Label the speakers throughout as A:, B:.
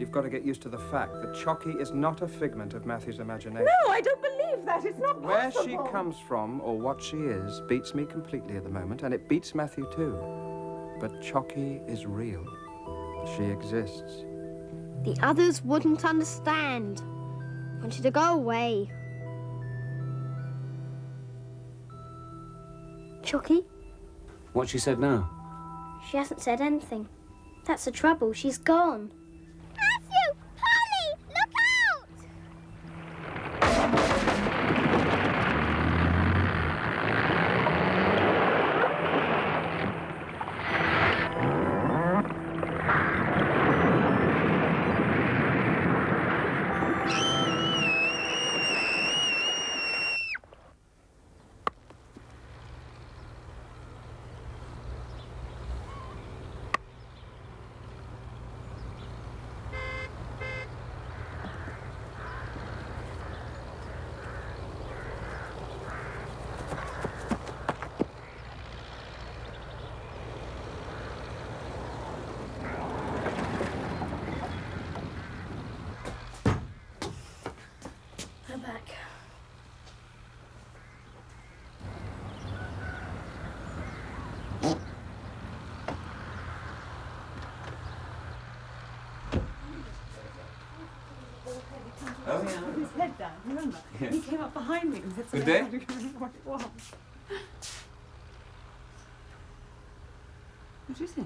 A: you've got to get used to the fact that Chocky is not a figment of Matthew's imagination.
B: No, I don't believe that. It's not possible.
A: Where she comes from, or what she is, beats me completely at the moment, and it beats Matthew too. But Chocky is real. She exists.
C: The others wouldn't understand. Wanted to go away. Chocky?
D: What she said now?
C: She hasn't said anything. That's the trouble. She's gone. Matthew! Polly! Look out! I'm back.
D: Oh, yeah.
B: Put his head down, remember?
D: Yes.
B: He came up behind me and said
D: Good
B: something.
D: day.
B: I don't remember what it was. What is it?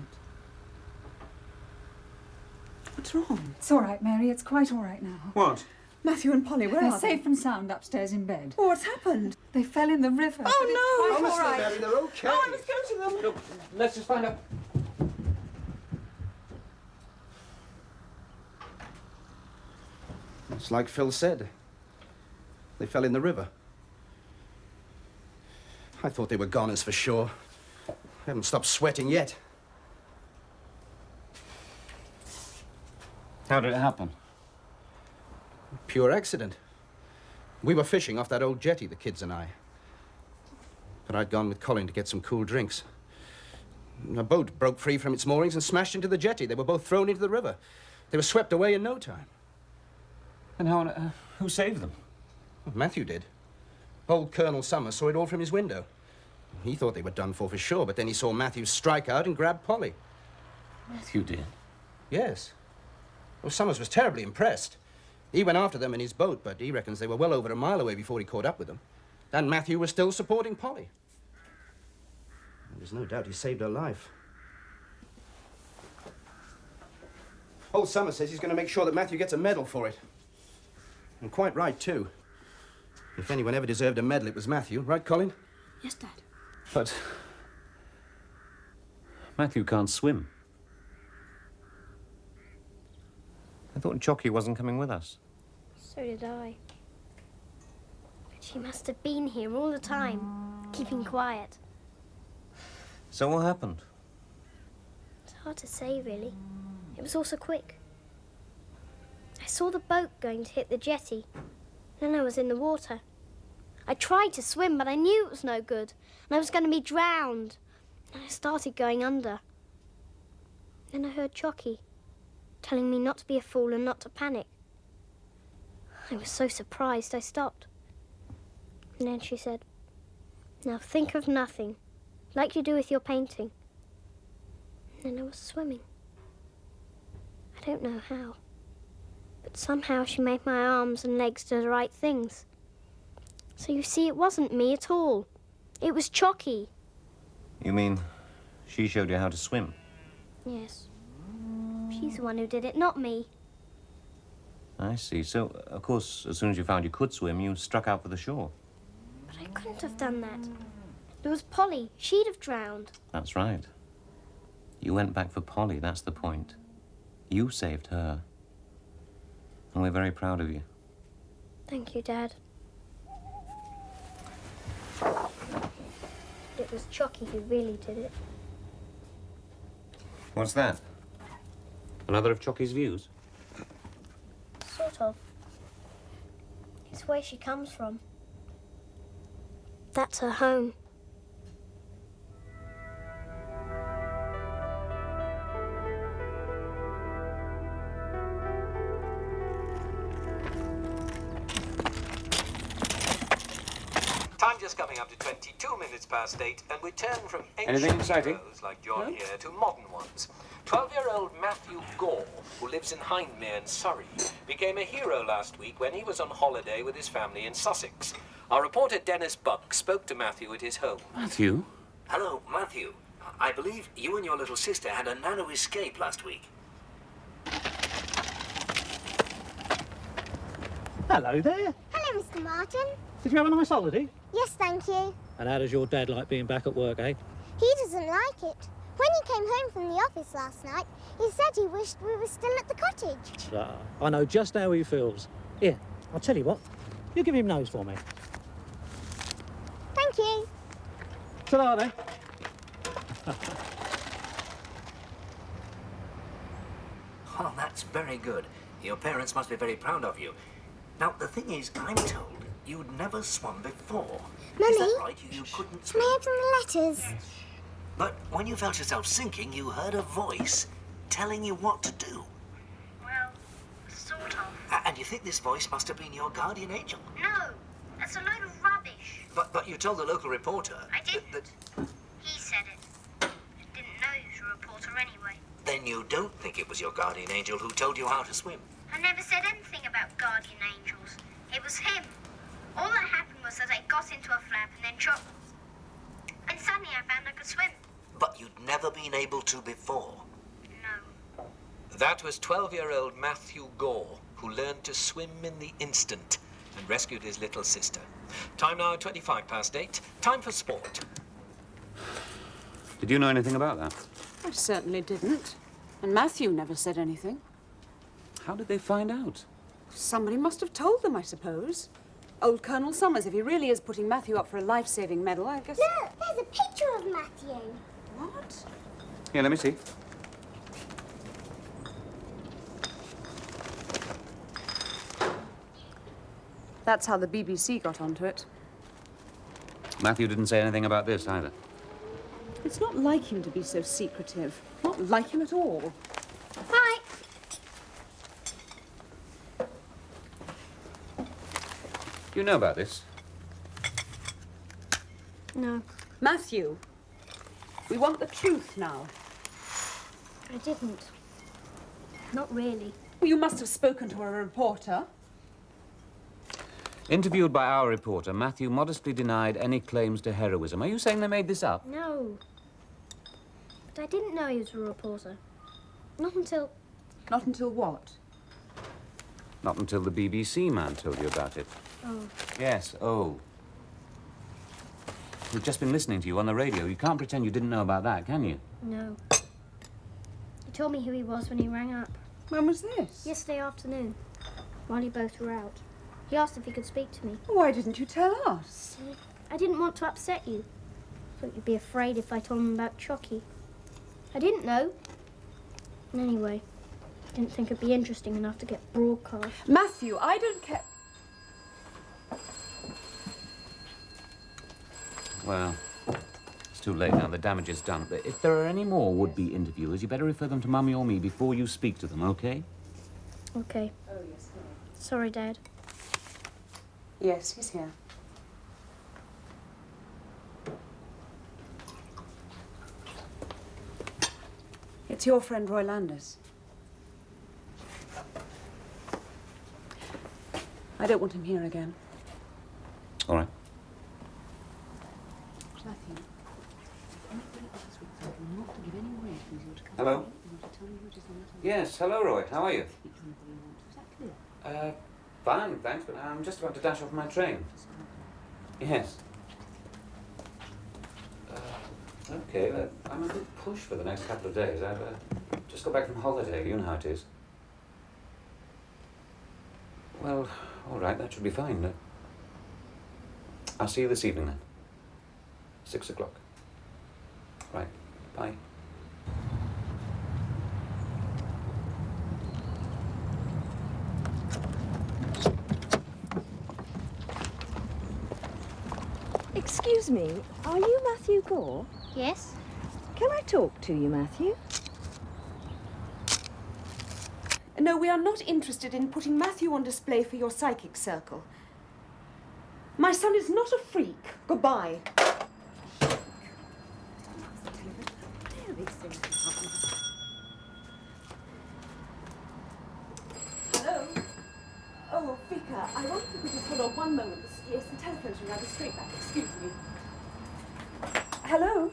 B: What's wrong?
E: It's all right, Mary. It's quite all right now.
A: What?
B: Matthew and Polly, where
E: They're
B: are
E: safe and sound upstairs in bed.
B: they? Oh, what's happened?
E: They fell in the river.
B: Oh, no! It's all right.
A: Mary, they're okay.
B: Oh, I must go to them.
D: Look, let's just find out.
F: It's like Phil said. They fell in the river. I thought they were goners for sure. I haven't stopped sweating yet.
D: How did it happen?
F: Pure accident. We were fishing off that old jetty, the kids and I. But I'd gone with Colin to get some cool drinks. A boat broke free from its moorings and smashed into the jetty. They were both thrown into the river. They were swept away in no time.
D: And who saved them?
F: Well, Matthew did. Old Colonel Summers saw it all from his window. He thought they were done for sure, but then he saw Matthew strike out and grab Polly.
D: Matthew did.
F: Yes. Well, Summers was terribly impressed. He went after them in his boat, but he reckons they were well over a mile away before he caught up with them. And Matthew was still supporting Polly. There's no doubt he saved her life. Old Summers says he's going to make sure that Matthew gets a medal for it. And quite right, too. If anyone ever deserved a medal, it was Matthew. Right, Colin?
C: Yes, Dad.
D: But Matthew can't swim. I thought Chocky wasn't coming with us.
C: So did I. But she must have been here all the time, keeping quiet.
D: So what happened?
C: It's hard to say, really. It was all so quick. I saw the boat going to hit the jetty. Then I was in the water. I tried to swim, but I knew it was no good, and I was going to be drowned. And I started going under. Then I heard Chocky telling me not to be a fool and not to panic. I was so surprised I stopped. And then she said, "Now think of nothing, like you do with your painting." And then I was swimming. I don't know how, but somehow she made my arms and legs do the right things. So you see, it wasn't me at all. It was Chocky.
D: You mean she showed you how to swim?
C: Yes. She's the one who did it, not me.
D: I see. So, of course, as soon as you found you could swim, you struck out for the shore.
C: But I couldn't have done that. There was Polly. She'd have drowned.
D: That's right. You went back for Polly, that's the point. You saved her. And we're very proud of you.
C: Thank you, Dad. It was Chocky who really did it.
D: What's that? Another of Chocky's views?
C: Sort of. It's where she comes from. That's her home.
G: just coming up to 22 minutes past 8, and we turn from
A: Anything
G: ancient
A: exciting?
G: heroes like John here to modern ones. 12-year-old Matthew Gore, who lives in Hindmere in Surrey, became a hero last week when he was on holiday with his family in Sussex. Our reporter Dennis Buck spoke to Matthew at his home.
D: Matthew?
H: Hello, Matthew. I believe you and your little sister had a narrow escape last week.
I: Hello there.
C: Hello, Mr. Martin.
I: Did you have a nice holiday?
C: Yes, thank you.
I: And how does your dad like being back at work, eh?
C: He doesn't like it. When he came home from the office last night, he said he wished we were still at the cottage.
I: I know just how he feels. Here, I'll tell you what. You give him nose for me.
C: Thank you.
I: Ta-da then.
H: Oh, that's very good. Your parents must be very proud of you. Now, the thing is, I'm told you'd never swum before.
C: Mummy,
H: Is that right? You couldn't
C: Can
H: swim?
C: I open the letters?
H: But when you felt yourself sinking, you heard a voice telling you what to do.
C: Well, sort of.
H: And you think this voice must have been your guardian angel.
C: No, that's a load of rubbish.
H: But you told the local reporter...
C: I didn't.
H: That,
C: He said it. I didn't know he was a reporter anyway.
H: then you don't think it was your guardian angel who told you how to swim.
C: I never said anything about guardian angels. It was him. All that happened was that I got into a flap and then dropped. And suddenly I found I could swim.
H: But you'd never been able to before.
C: No.
G: That was 12-year-old Matthew Gore, who learned to swim in the instant and rescued his little sister. Time now 25 past 8. Time for sport.
A: Did you know anything about that?
B: I certainly didn't. And Matthew never said anything.
A: How did they find out?
B: Somebody must have told them, I suppose. Old Colonel Summers, if he really is putting Matthew up for a life-saving medal, I guess...
C: Look, there's a picture of Matthew.
B: What?
A: Here, let me see.
B: That's how the BBC got onto it.
A: Matthew didn't say anything about this either.
B: It's not like him to be so secretive. Not like him at all.
C: Hi.
A: Do you know about this?
C: No,
B: Matthew, we want the truth now.
C: I didn't. Not really.
B: Well, you must have spoken to a reporter.
A: Interviewed by our reporter, Matthew modestly denied any claims to heroism. Are you saying they made this up?
C: No. But I didn't know he was a reporter. Not until...
B: Not until what?
A: Not until the BBC man told you about it.
C: Oh.
A: Yes, oh. We've just been listening to you on the radio. You can't pretend you didn't know about that, can you?
C: No. He told me who he was when he rang up.
B: When was this?
C: Yesterday afternoon, while you both were out. He asked if he could speak to me.
B: Why didn't you tell us?
C: I didn't want to upset you. Thought you'd be afraid if I told him about Chocky. I didn't know. And anyway, I didn't think it'd be interesting enough to get broadcast.
B: Matthew, I don't care.
A: Well, it's too late now. The damage is done. But if there are any more would-be interviewers, you better refer them to Mummy or me before you speak to them, okay?
C: Okay. Sorry, Dad.
B: Yes, he's here. It's your friend Roy Landis. I don't want him here again.
A: All right.
B: Matthew.
A: Hello? Yes, hello, Roy. How are you? Fine, thanks, but I'm just about to dash off my train. Yes. Okay, I'm a bit pushed for the next couple of days. I've just got back from holiday. You know how it is. Well, all right, that should be fine. I'll see you this evening, then. 6 o'clock. Right, bye.
J: Excuse me, are you Matthew Gore?
C: Yes?
J: Can I talk to you, Matthew?
B: No, we are not interested in putting Matthew on display for your psychic circle. My son is not a freak. Goodbye. Hello? Oh, Vicar, I wonder if you could just hold on one moment. Yes, the telephone's ringing. I'll be straight back. Excuse me. Hello?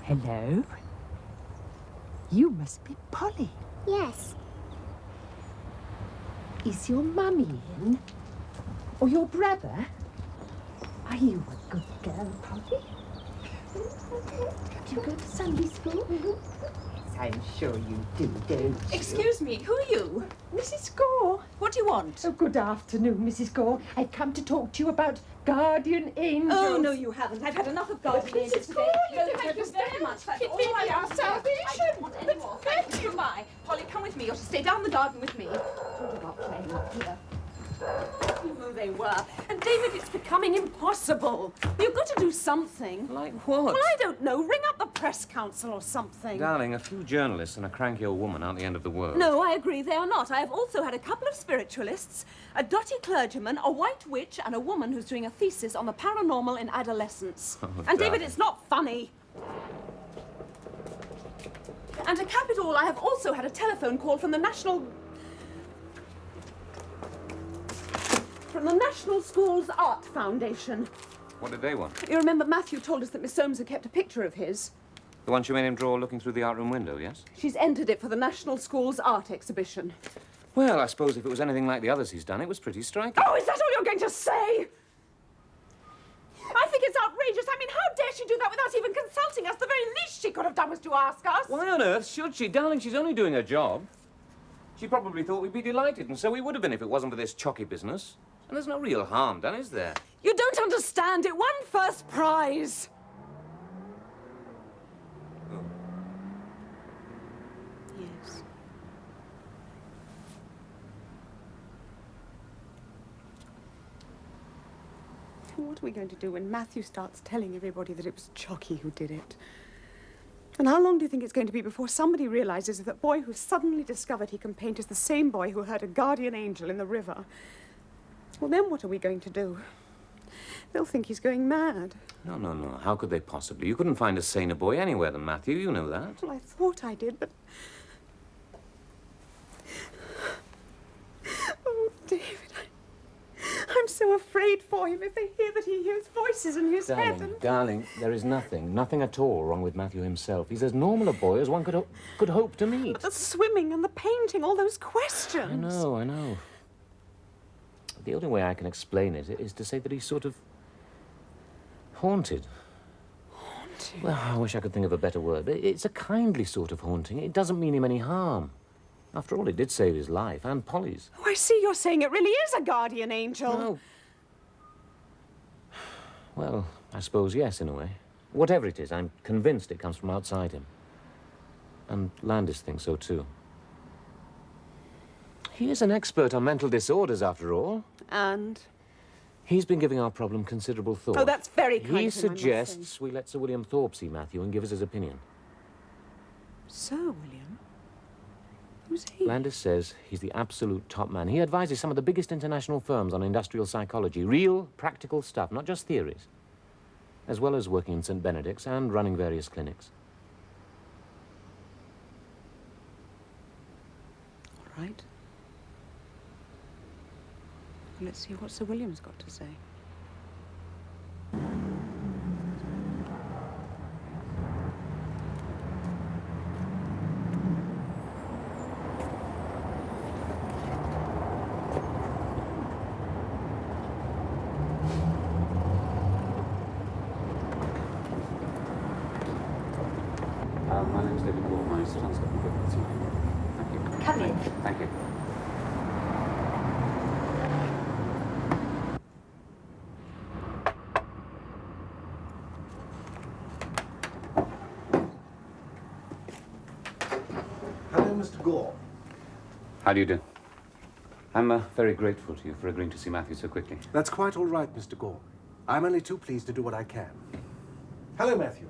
K: Hello? You must be Polly.
C: Yes.
K: Is your mummy in? Or your brother? Are you a good girl, Polly? Do you go to Sunday school? Yes, I'm sure you do, don't you?
B: Excuse me, who are you?
K: Mrs. Gore.
B: What do you want?
K: Oh, good afternoon, Mrs. Gore. I've come to talk to you about guardian angels.
B: Oh, no, you haven't. I've had enough of guardian angels
K: Mrs. Gore,
B: today.
K: you
B: No, thank you very much. That's
K: It
B: all
K: may
B: I
K: be our
B: want to hear.
K: salvation.
B: I don't want any more. Thank you. Goodbye. Polly, come with me. You're to stay down the garden with me.
K: What about playing up here?
B: Oh, they were. And David, it's becoming impossible. You've got to do something.
D: Like what?
B: Well, I don't know. Ring up the press council or something.
D: Darling, a few journalists and a cranky old woman aren't the end of the world.
B: No, I agree, they are not. I have also had a couple of spiritualists, a dotty clergyman, a white witch, and a woman who's doing a thesis on the paranormal in adolescence.
D: Oh,
B: And David,
D: darling.
B: it's not funny. And to cap it all, I have also had a telephone call from the National Schools Art Foundation.
D: What did they want?
B: You remember Matthew told us that Miss Soames had kept a picture of his?
D: The one she made him draw looking through the art room window, yes?
B: She's entered it for the National Schools Art Exhibition.
D: Well, I suppose if it was anything like the others he's done, it was pretty striking.
B: Oh, is that all you're going to say? I think it's outrageous. I mean, how dare she do that without even consulting us? The very least she could have done was to ask us.
D: Why on earth should she? Darling, she's only doing her job. She probably thought we'd be delighted, and so we would have been if it wasn't for this Chocky business. And there's no real harm done, is there?
B: You don't understand. It won first prize.
D: Oh.
B: Yes. What are we going to do when Matthew starts telling everybody that it was Chocky who did it? And how long do you think it's going to be before somebody realizes that the boy who suddenly discovered he can paint is the same boy who heard a guardian angel in the river? Well, then what are we going to do? They'll think he's going mad.
D: No, no, no. How could they possibly? You couldn't find a saner boy anywhere than Matthew. You know that.
B: Well, I thought I did, but... Oh, David, I'm so afraid for him if they hear that he hears voices in his head and...
D: Darling, there is nothing at all wrong with Matthew himself. He's as normal a boy as one could hope to meet.
B: But the swimming and the painting, all those questions.
D: I know. The only way I can explain it is to say that he's sort of haunted.
B: Haunted?
D: Well, I wish I could think of a better word. But it's a kindly sort of haunting. It doesn't mean him any harm. After all, it did save his life, and Polly's.
B: Oh, I see you're saying it really is a guardian angel.
D: No. Well, I suppose yes, in a way. Whatever it is, I'm convinced it comes from outside him. And Landis thinks so, too. He is an expert on mental disorders, after all.
B: And?
D: He's been giving our problem considerable thought.
B: Oh, that's very kind of him, I
D: He
B: must say.
D: suggests we let Sir William Thorpe see Matthew and give us his opinion.
B: Sir William? Who's he?
D: Landis says he's the absolute top man. He advises some of the biggest international firms on industrial psychology. Real, practical stuff, not just theories. As well as working in St. Benedict's and running various clinics.
B: All right. Let's see what Sir William's got to say.
A: My name's David Wall. My son's looking for this evening. Thank you.
B: Come in.
A: Thank you.
L: Hello, Mr. Gore.
A: How do you do? I'm very grateful to you for agreeing to see Matthew so quickly.
L: That's quite all right, Mr. Gore. I'm only too pleased to do what I can. Hello, Matthew.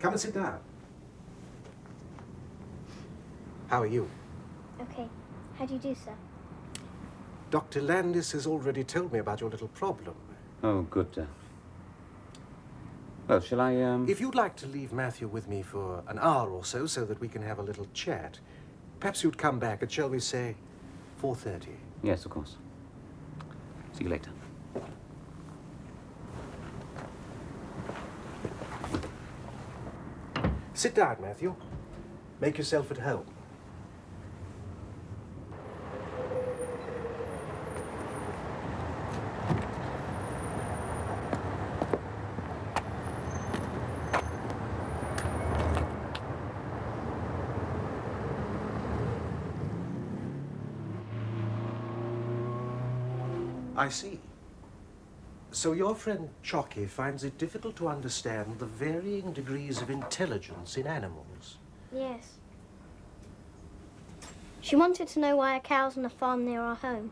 L: Come and sit down. How are you?
C: Okay. How do you do, sir?
L: Dr. Landis has already told me about your little problem.
A: Oh, good. Well, shall I,
L: If you'd like to leave Matthew with me for an hour or so that we can have a little chat, perhaps you'd come back at, shall we say, 4:30.
A: Yes, of course. See you later.
L: Sit down, Matthew. Make yourself at home. I see. So your friend Chocky finds it difficult to understand the varying degrees of intelligence in animals.
C: Yes. She wanted to know why our cows on a farm near our home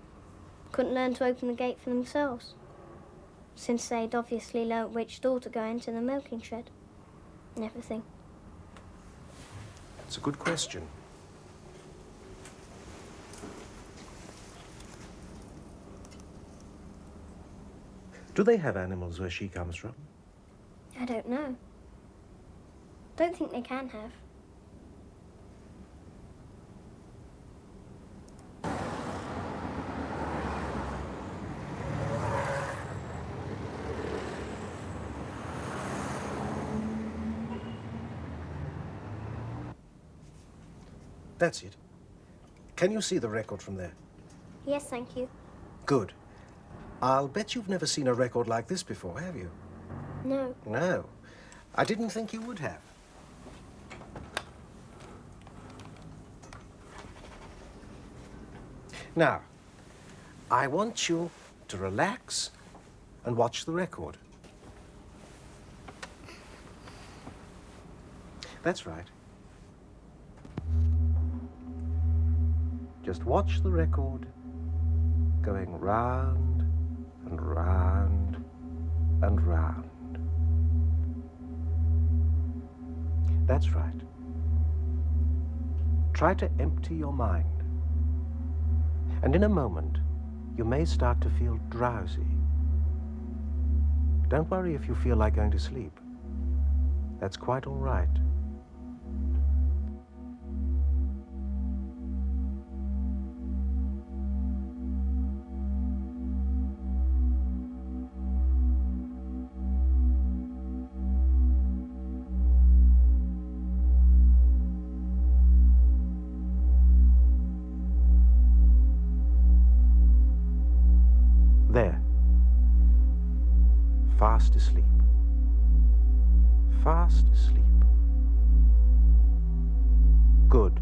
C: couldn't learn to open the gate for themselves, since they'd obviously learnt which door to go into the milking shed and everything.
L: It's a good question. Do they have animals where she comes from?
C: I don't know. Don't think they can have.
L: That's it. Can you see the record from there?
C: Yes, thank you.
L: Good. I'll bet you've never seen a record like this before, have you?
C: No.
L: No. I didn't think you would have. Now, I want you to relax and watch the record. That's right. Just watch the record going round and round and round. That's right. Try to empty your mind. And in a moment, you may start to feel drowsy. Don't worry if you feel like going to sleep. That's quite all right. There. Fast asleep. Fast asleep. Good.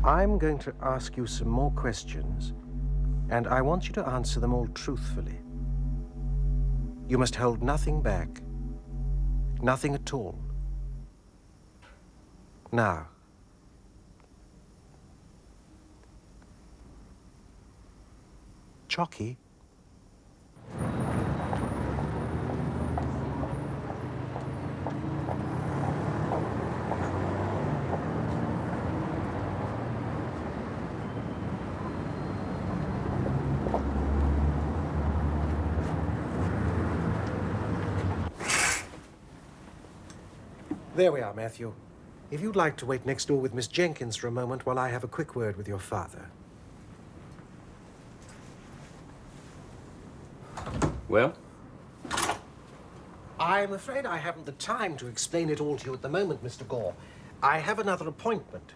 L: I'm going to ask you some more questions, and I want you to answer them all truthfully. You must hold nothing back. Nothing at all. Now, Chocky. There we are, Matthew. If you'd like to wait next door with Miss Jenkins for a moment while I have a quick word with your father.
A: Well?
L: I'm afraid I haven't the time to explain it all to you at the moment, Mr. Gore. I have another appointment.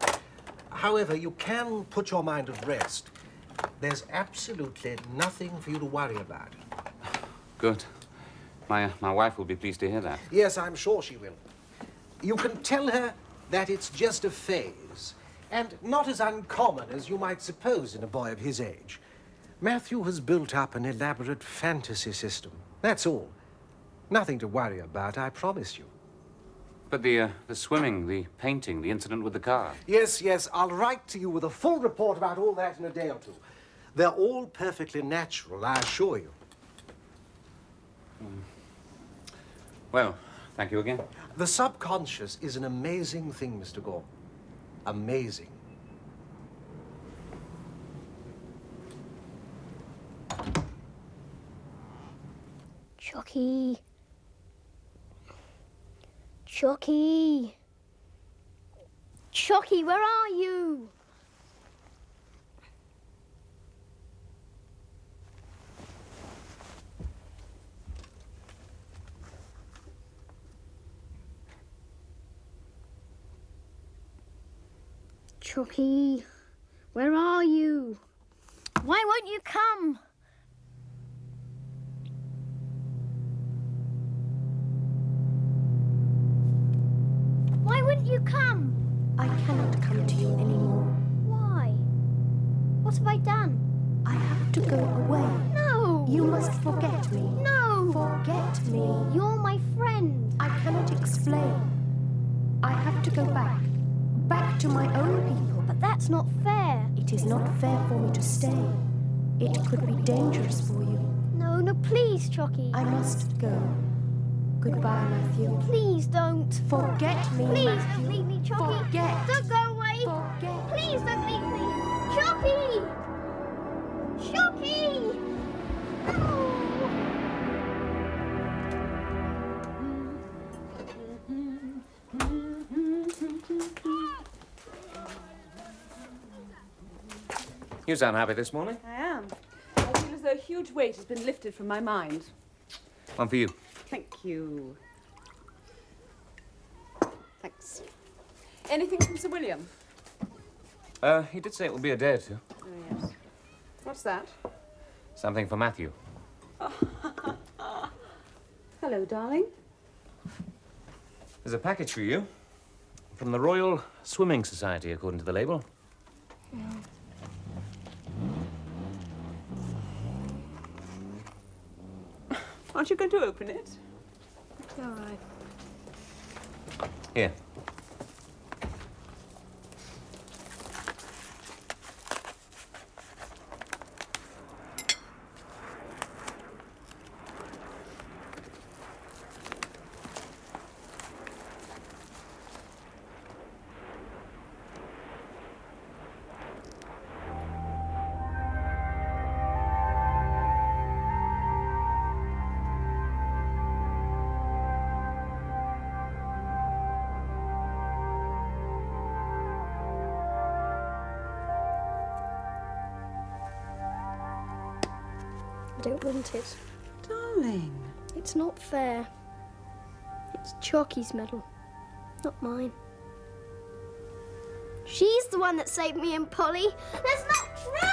L: However, you can put your mind at rest. There's absolutely nothing for you to worry about.
A: Good. My wife will be pleased to hear that.
L: Yes, I'm sure she will. You can tell her that it's just a phase, and not as uncommon as you might suppose in a boy of his age. Matthew has built up an elaborate fantasy system. That's all. Nothing to worry about, I promise you.
A: But the swimming, the painting, the incident with the car.
L: Yes, I'll write to you with a full report about all that in a day or two. They're all perfectly natural, I assure you.
A: Well, Thank you again.
L: The subconscious is an amazing thing, Mr. Gore. Amazing.
C: Chocky. Chocky. Chocky, where are you? Chocky, where are you? Why won't you come? Why wouldn't you come?
B: I cannot come to you anymore.
C: Why? What have I done?
B: I have to go away.
C: No!
B: You must forget me.
C: No!
B: Forget me.
C: You're my friend.
B: I cannot explain. I have to go back. Back to my own people.
C: But that's not fair.
B: It is not fair for me to stay. It could be dangerous for you.
C: No, no, please, Chocky.
B: I must go. Goodbye, Matthew.
C: Please don't.
B: Forget me,
C: Please
B: Matthew.
C: don't leave me, Chocky.
B: Forget.
C: Don't go away.
B: Forget.
C: Please don't leave me. Chocky! Chocky! No!
A: You sound happy this morning.
B: I am. I feel as though a huge weight has been lifted from my mind.
A: One for you.
B: Thank you. Thanks. Anything from Sir William?
A: He did say it will be a day or two.
B: Oh, yes. What's that?
A: Something for Matthew.
B: Hello, darling.
A: There's a package for you. From the Royal Swimming Society, according to the label.
B: Aren't you going to open it?
C: It's all right.
A: Here.
C: I don't want it.
B: Darling.
C: It's not fair. It's Chocky's medal, not mine. She's the one that saved me and Polly. That's not true!